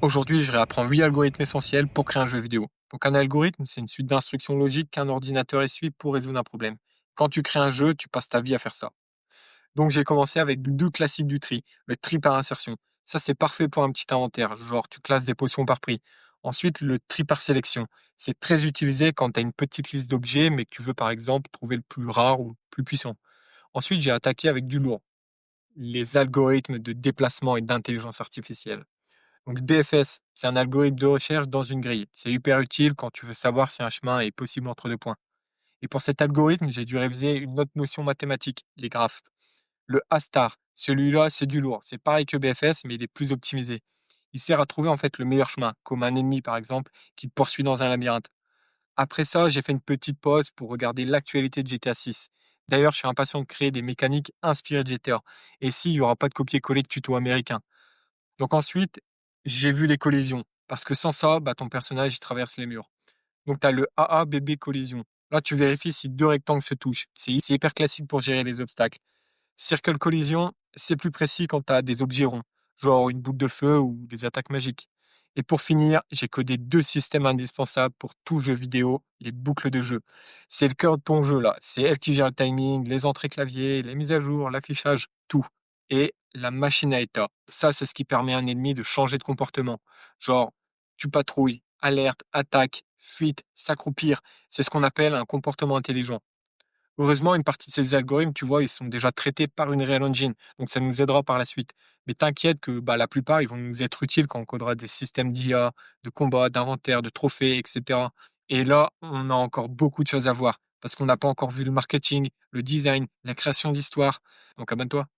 Aujourd'hui, je réapprends 8 algorithmes essentiels pour créer un jeu vidéo. Donc un algorithme, c'est une suite d'instructions logiques qu'un ordinateur essuie pour résoudre un problème. Quand tu crées un jeu, tu passes ta vie à faire ça. Donc j'ai commencé avec deux classiques du tri, le tri par insertion. Ça, c'est parfait pour un petit inventaire, genre tu classes des potions par prix. Ensuite, le tri par sélection. C'est très utilisé quand tu as une petite liste d'objets, mais que tu veux par exemple trouver le plus rare ou le plus puissant. Ensuite, j'ai attaqué avec du lourd, les algorithmes de déplacement et d'intelligence artificielle. Donc BFS, c'est un algorithme de recherche dans une grille. C'est hyper utile quand tu veux savoir si un chemin est possible entre deux points. Et pour cet algorithme, j'ai dû réviser une autre notion mathématique, les graphes. Le A-star, celui-là, c'est du lourd. C'est pareil que BFS, mais il est plus optimisé. Il sert à trouver en fait le meilleur chemin, comme un ennemi par exemple, qui te poursuit dans un labyrinthe. Après ça, j'ai fait une petite pause pour regarder l'actualité de GTA 6. D'ailleurs, je suis impatient de créer des mécaniques inspirées de GTA. Et s'il n'y aura pas de copier-coller de tuto américain. Donc ensuite, j'ai vu les collisions. Parce que sans ça, bah, ton personnage il traverse les murs. Donc tu as le AABB collision. Là, tu vérifies si deux rectangles se touchent. C'est hyper classique pour gérer les obstacles. Circle collision, c'est plus précis quand tu as des objets ronds, genre une boule de feu ou des attaques magiques. Et pour finir, j'ai codé deux systèmes indispensables pour tout jeu vidéo, les boucles de jeu. C'est le cœur de ton jeu là. C'est elle qui gère le timing, les entrées clavier, les mises à jour, l'affichage, tout. Et la machine à état. Ça, c'est ce qui permet à un ennemi de changer de comportement. Genre, tu patrouilles, alerte, attaque, fuite, s'accroupir. C'est ce qu'on appelle un comportement intelligent. Heureusement, une partie de ces algorithmes, tu vois, ils sont déjà traités par une Real Engine, donc ça nous aidera par la suite. Mais t'inquiète que bah, la plupart, ils vont nous être utiles quand on codera des systèmes d'IA, de combat, d'inventaire, de trophées, etc. Et là, on a encore beaucoup de choses à voir, parce qu'on n'a pas encore vu le marketing, le design, la création d'histoires. Donc abonne-toi.